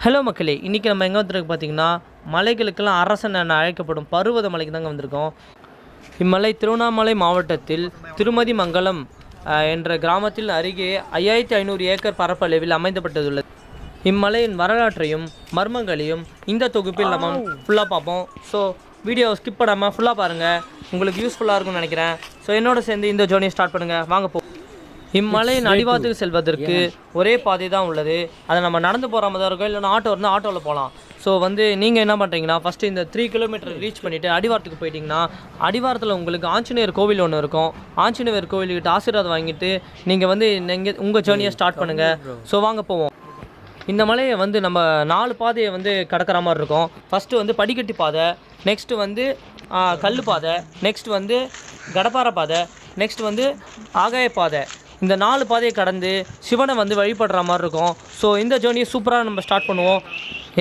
Hello மக்களே, இன்றைக்கி நம்ம எங்கே வந்துருக்கு பார்த்தீங்கன்னா, மலைகளுக்கெல்லாம் அரசன் என அழைக்கப்படும் பருவத மலைக்கு தாங்க வந்திருக்கோம். இம்மலை திருவண்ணாமலை மாவட்டத்தில் திருமதி மங்கலம் என்ற கிராமத்தில் அருகே 5500 ஏக்கர் பரப்பளவில் அமைந்தப்பட்டுள்ளது. இம்மலையின் வரலாற்றையும் மர்மங்களையும் இந்த தொகுப்பில் நம்ம ஃபுல்லாக பார்ப்போம். ஸோ வீடியோ ஸ்கிப் பண்ணாமல் ஃபுல்லாக பாருங்கள், உங்களுக்கு யூஸ்ஃபுல்லாக இருக்கும்னு நினைக்கிறேன். ஸோ என்னோட சேர்ந்து இந்த ஜேர்னியை ஸ்டார்ட் பண்ணுங்கள், வாங்க போ. இம்மலையின் அடிவாரத்துக்கு செல்வதற்கு ஒரே பாதை தான் உள்ளது. அதை நம்ம நடந்து போகிற மாதிரி இருக்கும், இல்லைன்னா ஆட்டோ இருந்தால் ஆட்டோவில் போகலாம். ஸோ நீங்கள் என்ன பண்ணுறீங்கன்னா, ஃபஸ்ட்டு இந்த 3 கிலோமீட்டர் ரீச் பண்ணிவிட்டு அடிவாரத்துக்கு போயிட்டிங்கன்னா, அடிவாரத்தில் உங்களுக்கு ஆஞ்சநேயர் கோவில் ஒன்று இருக்கும். ஆஞ்சநேயர் கோவில்கிட்ட ஆசீர்வாதம் வாங்கிட்டு நீங்கள் உங்கள் ஜேர்னியை ஸ்டார்ட் பண்ணுங்கள். ஸோ வாங்க போவோம். இந்த மலையை நம்ம 4 பாதையை கடக்கிற மாதிரி இருக்கும். ஃபஸ்ட்டு படிக்கட்டி பாதை, நெக்ஸ்ட்டு கல் பாதை, நெக்ஸ்ட் கடப்பாறை பாதை, நெக்ஸ்ட் ஆகாய பாதை. இந்த 4 பாதையை கடந்து சிவனை வழிபடுற மாதிரி இருக்கும். ஸோ இந்த ஜேர்னியை சூப்பராக நம்ம ஸ்டார்ட் பண்ணுவோம்.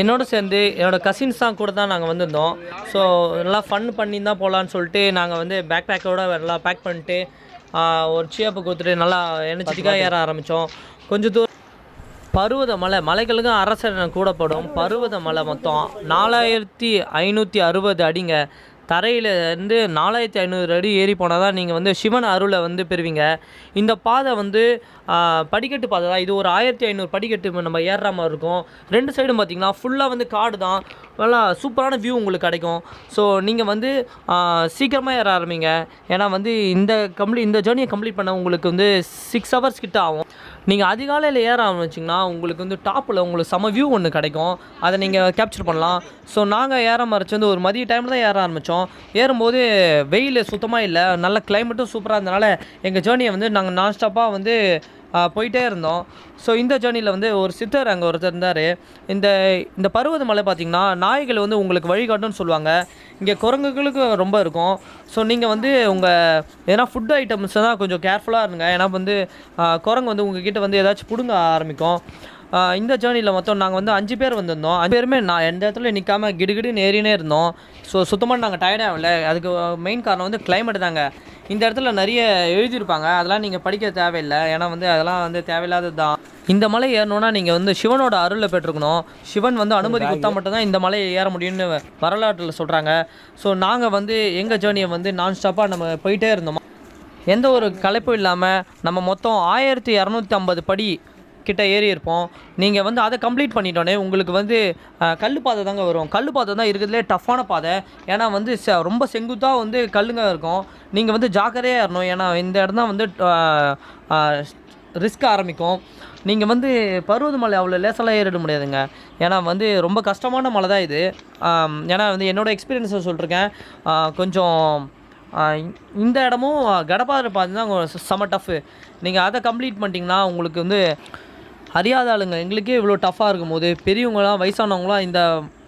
என்னோட சேர்ந்து என்னோடய கசின்ஸ் தான் கூட தான் நாங்கள் வந்திருந்தோம். ஸோ நல்லா ஃபன் பண்ணி தான் போகலான்னு சொல்லிட்டு நாங்கள் பேக் பேக்கோடு எல்லாம் பேக் பண்ணிட்டு ஒரு சியப்பை கொடுத்துட்டு நல்லா எனர்ஜெட்டிக்காக ஏற ஆரம்பித்தோம். கொஞ்சம் தூரம் பருவத மலைகளுக்கும் அரசன் கூடப்படும் பருவத மலை மொத்தம் 4560 அடிங்க. தரையிலேருந்து 4500 அடி ஏறி போனால் தான் நீங்கள் சிவன் அருளை பெறுவீங்க. இந்த பாதை படிக்கட்டு பாதை தான். இது ஒரு 1500 படிக்கட்டு நம்ம ஏறுற மாதிரி இருக்கும். 2 சைடும் பார்த்திங்கன்னா ஃபுல்லாக காடு தான். நல்லா சூப்பரான வியூ உங்களுக்கு கிடைக்கும். ஸோ நீங்கள் சீக்கிரமாக ஏற ஆரம்பிங்க. ஏன்னா இந்த ஜேர்னியை கம்ப்ளீட் பண்ண உங்களுக்கு 6 ஹவர்ஸ் கிட்ட ஆகும். நீங்கள் அதிகாலையில் ஏற ஆரம்பிச்சிங்கன்னா உங்களுக்கு டாப்பில் உங்களுக்கு செம வியூ ஒன்று கிடைக்கும். அதை நீங்கள் கேப்சர் பண்ணலாம். ஸோ நாங்கள் ஏற மறைச்சி ஒரு மதிய டைமில் தான் ஏற ஆரம்பித்தோம். ஏறும்போது வெயில் சுத்தமாக இல்லை, நல்ல கிளைமேட்டும் சூப்பராக இருந்தனால எங்கள் ஜேர்னியை நாங்கள் நான் ஸ்டாப்பாக போயிட்டே இருந்தோம். ஸோ இந்த ஜேர்னியில் ஒரு சித்தர் அங்கே ஒருத்தர் இருந்தார். இந்த பருவத மலை பார்த்திங்கன்னா நாய்கள் உங்களுக்கு வழிகாட்டுன்னு சொல்லுவாங்க. இங்கே குரங்குகளுக்கு ரொம்ப இருக்கும். ஸோ நீங்கள் உங்கள் ஏன்னா ஃபுட் ஐட்டம்ஸ் தான் கொஞ்சம் கேர்ஃபுல்லாக இருங்க. ஏன்னா குரங்கு உங்ககிட்ட ஏதாச்சும் பிடுங்க ஆரம்பிக்கும். இந்த ஜேர்னியில் மொத்தம் நாங்கள் 5 பேர் வந்திருந்தோம். 5 பேருமே நான் எந்த இடத்துல நிற்காமல் கிடுகிடுன்னு ஏறினே இருந்தோம். ஸோ சுத்தமாக நாங்கள் டயர்டாகல. அதுக்கு மெயின் காரணம் கிளைமேட் தாங்க. இந்த இடத்துல நிறைய எழுதியிருப்பாங்க, அதெல்லாம் நீங்கள் படிக்க தேவையில்லை. ஏன்னா அதெல்லாம் தேவையில்லாதது தான். இந்த மலை ஏறணுன்னா நீங்கள் சிவனோட அருளை பெற்றுக்கணும். சிவன் அனுமதி கொடுத்தா மட்டும்தான் இந்த மலையை ஏற முடியும்னு வரலாற்றில் சொல்கிறாங்க. ஸோ நாங்கள் எங்கள் ஜேர்னியை நான் ஸ்டாப்பாக நம்ம போயிட்டே இருந்தோம். எந்த ஒரு களைப்பும் இல்லாமல் நம்ம மொத்தம் 1250 படி கிட்ட ஏறி இருப்போம். நீங்கள் அதை கம்ப்ளீட் பண்ணிட்டோன்னே உங்களுக்கு கல் பாதை தாங்க வரும். கல் பாதை தான் இருக்கிறதுலே டஃப்பான பாதை. ஏன்னா ரொம்ப செங்குத்தாக கல்லுங்க இருக்கும். நீங்கள் ஜாக்கிரதையாக ஏறணும். ஏன்னா இந்த இடம் தான் ரிஸ்க் ஆரம்பிக்கும். நீங்கள் பருவத மலை அவ்வளோ லேசெல்லாம் ஏறிட முடியாதுங்க. ஏன்னா ரொம்ப கஷ்டமான மலை தான் இது. ஏன்னா என்னோடய எக்ஸ்பீரியன்ஸை சொல்லியிருக்கேன். கொஞ்சம் இந்த இடமும் கடப்பாறை பாதை தான் செம்ம டஃப்பு. நீங்கள் அதை கம்ப்ளீட் பண்ணிட்டீங்கன்னா உங்களுக்கு அறியாத ஆளுங்க எங்களுக்கே இவ்வளோ டஃப்பாக இருக்கும் போது பெரியவங்களாம் வயசானவங்களாம் இந்த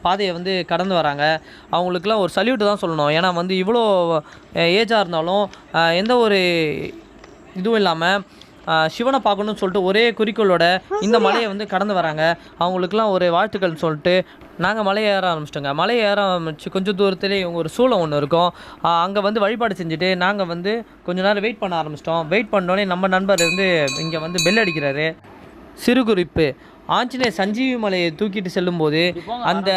பாதையை கடந்து வராங்க. அவங்களுக்குலாம் ஒரு சல்யூட் தான் சொல்லணும். ஏன்னா இவ்வளோ ஏஜாக இருந்தாலும் எந்த ஒரு இதுவும் இல்லாமல் சிவனை பார்க்கணுன்னு சொல்லிட்டு ஒரே குறிக்கோளோட இந்த மலையை கடந்து வராங்க. அவங்களுக்குலாம் ஒரு வாழ்த்துக்கள் சொல்லிட்டு நாங்கள் மலையை ஏற ஆரம்பிச்சிட்டோங்க. மலையை ஏற ஆரம்பிச்சு கொஞ்சம் தூரத்துலேயே ஒரு சூளம் ஒன்று இருக்கும். அங்கே வழிபாடு செஞ்சுட்டு நாங்கள் கொஞ்சம் நேரம் வெயிட் பண்ண ஆரம்பிச்சிட்டோம். வெயிட் பண்ணோடனே நம்ம நண்பர் இங்கே பெல் அடிக்கிறாரு. சிறு குறிப்பு: ஆஞ்சநேயர் சஞ்சீவி மலையை தூக்கிட்டு செல்லும்போது அந்த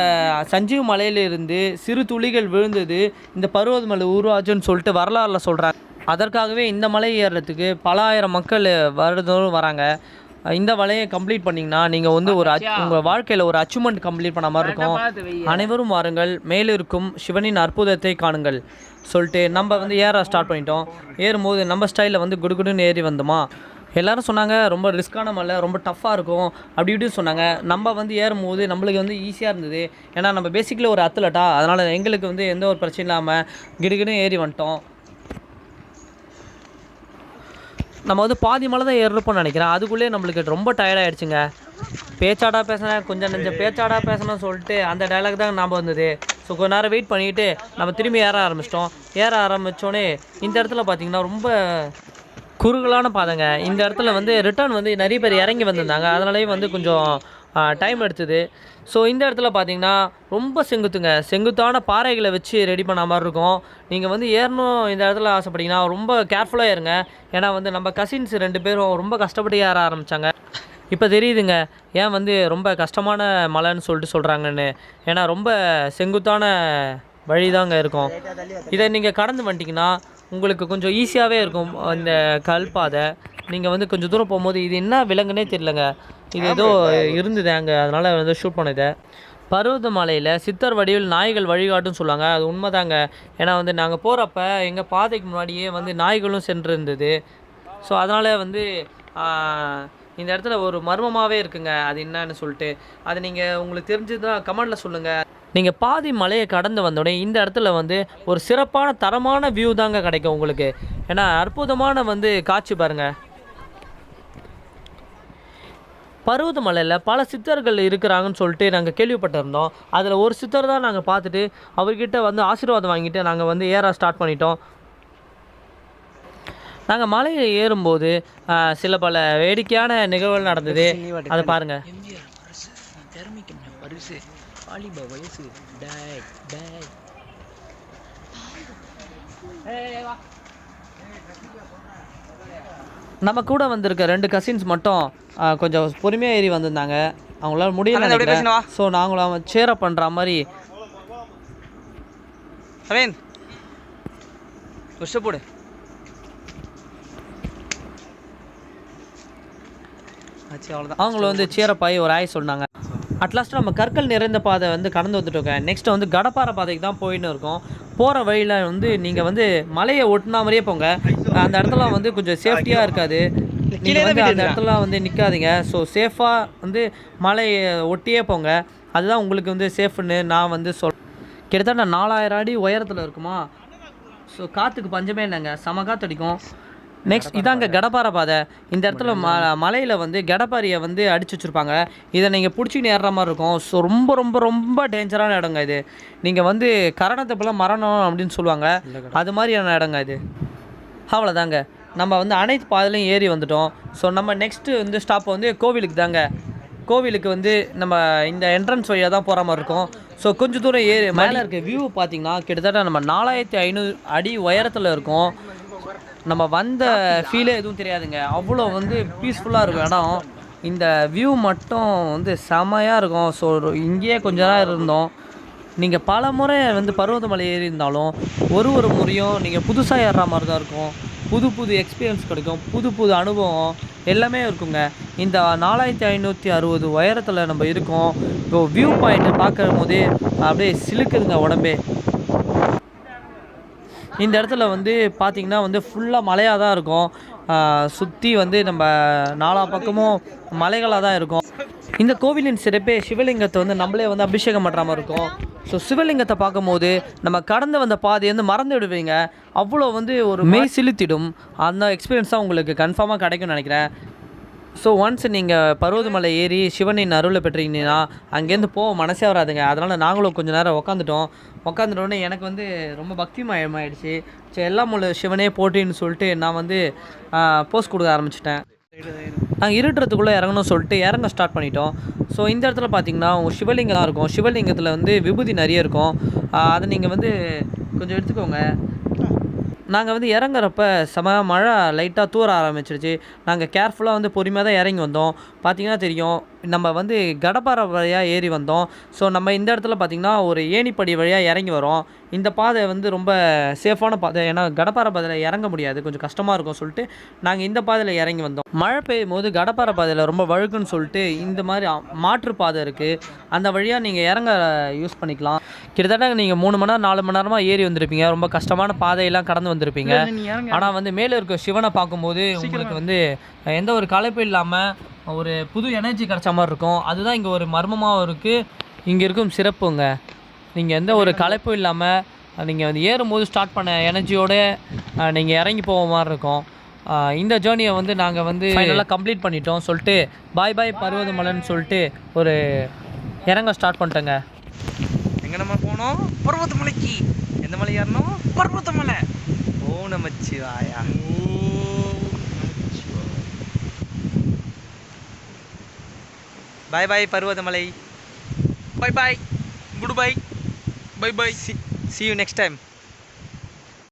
சஞ்சீவி மலையிலிருந்து சிறு துளிகள் விழுந்தது இந்த பருவத மலை உருவாச்சுன்னு சொல்லிட்டு வரலாறில் சொல்கிறாங்க. அதற்காகவே இந்த மலை ஏறுறதுக்கு பல ஆயிரம் மக்கள் வருடந்தோறும் வராங்க. இந்த மலையை கம்ப்ளீட் பண்ணிங்கன்னா நீங்கள் உங்கள் வாழ்க்கையில் ஒரு அச்சீவ்மெண்ட் கம்ப்ளீட் பண்ண மாதிரி இருக்கும். அனைவரும் வாருங்கள், மேலிருக்கும் சிவனின் அற்புதத்தை காணுங்கள் சொல்லிட்டு நம்ம ஏற ஸ்டார்ட் பண்ணிட்டோம். ஏறும்போது நம்ம ஸ்டைலில் குடுகுடுன்னு ஏறி வந்தோமா. எல்லோரும் சொன்னாங்க ரொம்ப ரிஸ்க்கான மலை, ரொம்ப டஃப்பாக இருக்கும் அப்படி இப்படின்னு சொன்னாங்க. நம்ம ஏறும்போது நம்மளுக்கு ஈஸியாக இருந்தது. ஏன்னா நம்ம பேசிக்கலி ஒரு அத்லட்டா, அதனால் எங்களுக்கு எந்த ஒரு பிரச்சனை இல்லாமல் கிடுகிடுன்னு ஏறி வந்துட்டோம். நம்ம பாதி மலை தான் ஏறுறப்போன்னு நினைக்கிறேன். அதுக்குள்ளே நம்மளுக்கு ரொம்ப டயர்டாகிடுச்சுங்க. பேச்சாடா பேசினேன், கொஞ்சம் நெஞ்சம் பேச்சாடா பேசணும்னு சொல்லிட்டு அந்த டைலாக் தான் ஞாபகம் வந்தது. ஸோ கொஞ்சம் நேரம் வெயிட் பண்ணிவிட்டு நம்ம திரும்பி ஏற ஆரம்பிச்சிட்டோம். ஏற ஆரம்பித்தோடனே இந்த இடத்துல பார்த்திங்கன்னா ரொம்ப குறுகலான பாதைங்க. இந்த இடத்துல ரிட்டர்ன் நிறைய பேர் இறங்கி வந்திருந்தாங்க. அதனாலேயே கொஞ்சம் டைம் எடுத்தது. ஸோ இந்த இடத்துல பார்த்தீங்கன்னா ரொம்ப செங்குத்தான பாறைகளை வச்சு ரெடி பண்ண மாதிரி இருக்கும். நீங்கள் ஏறணும் இந்த இடத்துல ஆசைப்பட்டீங்கன்னா ரொம்ப கேர்ஃபுல்லாக ஏறுங்க. ஏன்னா நம்ம கசின்ஸ் 2 பேரும் ரொம்ப கஷ்டப்பட்டு ஏற ஆரம்பித்தாங்க. இப்போ தெரியுதுங்க ஏன் வந்து ரொம்ப கஷ்டமான மலைன்னு சொல்லிட்டு சொல்கிறாங்கன்னு. ஏன்னா ரொம்ப செங்குத்தான வழி தாங்க இருக்கும். இதை நீங்கள் கடந்து வந்துட்டிங்கன்னா உங்களுக்கு கொஞ்சம் ஈஸியாகவே இருக்கும். இந்த கல் பாதை நீங்கள் வந்து கொஞ்சம் தூரம் போகும்போது இது என்ன விலங்குனே தெரியலங்க. இது ஏதோ இருந்தது அங்கே, அதனால் வந்து ஷூட் பண்ணது. பருவதமலையில் சித்தர் வடிவில் நாய்கள் வழிகாட்டுன்னு சொல்லுவாங்க. அது உண்மைதாங்க. ஏன்னா வந்து நாங்கள் போகிறப்ப எங்கள் பாதைக்கு முன்னாடியே வந்து நாய்களும் சென்று இருந்தது. ஸோ அதனால் வந்து இந்த இடத்துல ஒரு மர்மமாகவே இருக்குங்க. அது என்னன்னு சொல்லிட்டு அது நீங்கள் உங்களுக்கு தெரிஞ்சதுன்னா கமெண்டில் சொல்லுங்கள். நீங்கள் பாதி மலையை கடந்து வந்தோடனே இந்த இடத்துல வந்து ஒரு சிறப்பான தரமான வியூ தாங்க கிடைக்கும் உங்களுக்கு. ஏன்னா அற்புதமான வந்து காட்சி பாருங்கள். பருவதமலையில் பல சித்தர்கள் இருக்கிறாங்கன்னு சொல்லிட்டு நாங்கள் கேள்விப்பட்டிருந்தோம். அதில் ஒரு சித்தர் தான் நாங்கள் பார்த்துட்டு அவர்கிட்ட வந்து ஆசீர்வாதம் வாங்கிட்டு நாங்கள் வந்து ஏற ஸ்டார்ட் பண்ணிட்டோம். நாங்கள் மலையில் ஏறும்போது சில பல வேடிக்கையான நிகழ்வுகள் நடந்தது. அதை பாருங்கள். நம்ம கூட வந்திருக்க 2 கசின்ஸ் மட்டும் கொஞ்சம் பொறுமையாக ஏறி வந்திருந்தாங்க. அவங்களால முடியல நினைக்கிறேன். ஸோ நாங்களும் சேரப் பண்ணுற மாதிரி போடு. அவங்களும் வந்து சேரப்பாய் ஒரு ஆய் சொன்னாங்க. அட்லாஸ்ட்டு நம்ம கற்கள் நிறைந்த பாதை வந்து கடந்து வந்துட்டோங்க. நெக்ஸ்ட்டு வந்து கடப்பாறை பாதைக்கு தான் போயின்னு இருக்கோம். போகிற வழியில் வந்து நீங்கள் வந்து மலையை ஒட்டினா மாதிரியே போங்க. அந்த இடத்துல வந்து கொஞ்சம் சேஃப்டியாக இருக்காது. நீங்கள் வந்து அந்த இடத்துல வந்து நிற்காதீங்க. ஸோ சேஃபாக வந்து மலையை ஒட்டியே போங்க. அதுதான் உங்களுக்கு வந்து சேஃப்னு நான் வந்து கிட்டத்தட்ட 4000 அடி உயரத்தில் இருக்குமா. ஸோ காற்றுக்கு பஞ்சமே இல்லைங்க. செம காற்றடிக்கும். நெக்ஸ்ட் இதாங்க கடப்பாறை பாதை. இந்த இடத்துல மலையில் வந்து கடப்பாரியை வந்து அடிச்சு வச்சுருப்பாங்க. இதை நீங்கள் பிடிச்சின்னு ஏறுற மாதிரி இருக்கும். ஸோ ரொம்ப ரொம்ப ரொம்ப டேஞ்சரான இடங்க இது. நீங்கள் வந்து கரணத்தை போல் மரணம் அப்படின்னு சொல்லுவாங்க, அது மாதிரியான இடங்க இது. அவ்வளோதாங்க, நம்ம வந்து அனைத்து பாதையிலையும் ஏறி வந்துட்டோம். ஸோ நம்ம நெக்ஸ்ட்டு வந்து ஸ்டாப் வந்து கோவிலுக்கு தாங்க. கோவிலுக்கு வந்து நம்ம இந்த என்ட்ரன்ஸ் வழியாக தான் போகிற மாதிரி இருக்கும். ஸோ கொஞ்சம் தூரம் ஏறி மேலே இருக்க வியூ பார்த்திங்கன்னா கிட்டத்தட்ட நம்ம 4500 அடி உயரத்தில் இருக்கும். நம்ம வந்த ஃபீலே எதுவும் தெரியாதுங்க. அவ்வளோ வந்து பீஸ்ஃபுல்லாக இருக்கும் இடம். இந்த வியூ மட்டும் வந்து செமையாக இருக்கும். ஸோ இங்கேயே கொஞ்ச நேரம் இருந்தோம். நீங்கள் பல முறை வந்து பருவதமலை ஏறி இருந்தாலும் ஒரு முறையும் நீங்கள் புதுசாக ஏறுற மாதிரி தான் இருக்கும். புது எக்ஸ்பீரியன்ஸ் கிடைக்கும். புது அனுபவம் எல்லாமே இருக்குங்க. இந்த 4560 உயரத்தில் நம்ம இருக்கோம். இப்போ வியூ பாயிண்ட்டு பார்க்கும் போதே அப்படியே சிலுக்குதுங்க உடம்பே. இந்த இடத்துல வந்து பார்த்திங்கன்னா வந்து ஃபுல்லாக மலையாக தான் இருக்கும். சுற்றி வந்து நம்ம நாலா பக்கமும் மலைகளாக தான் இருக்கும். இந்த கோவிலின் சிறப்பே சிவலிங்கத்தை வந்து நம்மளே வந்து அபிஷேகம் பண்ணுற மாதிரி இருக்கும். ஸோ சிவலிங்கத்தை பார்க்கும்போது நம்ம கடந்து வந்த பாதையை வந்து மறந்து விடுவீங்க. அவ்வளோ வந்து ஒரு மெய் சிலுத்திடும். அந்த எக்ஸ்பீரியன்ஸ் தான் உங்களுக்கு கன்ஃபார்மாக கிடைக்கும்னு நினைக்கிறேன். ஸோ ஒன்ஸ் நீங்கள் பருவதமலை ஏறி சிவனின் அருளை பெற்றீங்கன்னா அங்கேருந்து போக மனசே வராதுங்க. அதனால் நாங்களும் கொஞ்சம் நேரம் உட்காந்துட்டோன்னே எனக்கு வந்து ரொம்ப பக்திமயமாயிடுச்சு. சரி எல்லாம் முள்ள சிவனே போட்டின்னு சொல்லிட்டு நான் வந்து போஸ்ட் கொடுக்க ஆரம்பிச்சிட்டேன். நாங்கள் இருட்டுறதுக்குள்ளே இறங்கணும்னு சொல்லிட்டு இறங்க ஸ்டார்ட் பண்ணிட்டோம். ஸோ இந்த இடத்துல பார்த்திங்கன்னா உங்கள் சிவலிங்கம் தான் இருக்கும். சிவலிங்கத்தில் வந்து விபூதி நிறைய இருக்கும். அதை நீங்கள் வந்து கொஞ்சம் எடுத்துக்கோங்க. நாங்கள் வந்து இறங்குறப்ப மழை லைட்டாக தூர ஆரம்பிச்சிருச்சு. நாங்கள் கேர்ஃபுல்லாக வந்து பொறுமையாக தான் இறங்கி வந்தோம். பார்த்திங்கன்னா தெரியும், நம்ம வந்து கடப்பாறை வழியாக ஏறி வந்தோம். ஸோ நம்ம இந்த இடத்துல பார்த்திங்கன்னா ஒரு ஏணிப்படி வழியாக இறங்கி வரோம். இந்த பாதை வந்து ரொம்ப சேஃபான பாதை. ஏன்னா கடப்பாறை பாதையில் இறங்க முடியாது, கொஞ்சம் கஷ்டமாக இருக்கும் சொல்லிட்டு நாங்கள் இந்த பாதையில் இறங்கி வந்தோம். மழை பெய்யும் போது கடப்பாறை பாதையில் ரொம்ப வழுக்குன்னு சொல்லிட்டு இந்த மாதிரி மாற்று பாதை இருக்குது. அந்த வழியாக நீங்கள் இறங்க யூஸ் பண்ணிக்கலாம். கிட்டத்தட்ட நீங்கள் 3 மணி நேரம் 4 மணி நேரமாக ஏறி வந்திருப்பீங்க. ரொம்ப கஷ்டமான பாதையெல்லாம் கடந்து வந்திருப்பீங்க. ஆனால் வந்து மேலே இருக்க சிவனை பார்க்கும்போது உங்களுக்கு வந்து எந்த ஒரு களைப்பு இல்லாமல் ஒரு புது எனர்ஜி கிடச்ச மாதிரி இருக்கும். அதுதான் இங்கே ஒரு மர்மமாகவும் இருக்குது. இங்கே இருக்கும் சிறப்புங்க. நீங்கள் எந்த ஒரு களைப்பும் இல்லாமல் நீங்கள் வந்து ஏறும்போது ஸ்டார்ட் பண்ண எனர்ஜியோடு நீங்கள் இறங்கி போக மாதிரி இருக்கும். இந்த ஜேர்னியை வந்து நாங்கள் வந்து ஃபைனலாக கம்ப்ளீட் பண்ணிட்டோம் சொல்லிட்டு பாய் பருவதமலைன்னு சொல்லிட்டு ஒரு இறங்க ஸ்டார்ட் பண்ணிட்டேங்க. எங்கே நம்ம போனோம்? பருவதமலைக்கு. எந்த மலை ஏறணும்? பருவதமலை. ஓ நமச்சிவாயா. Bye Parvatamalai. Bye good bye. Bye. See you next time.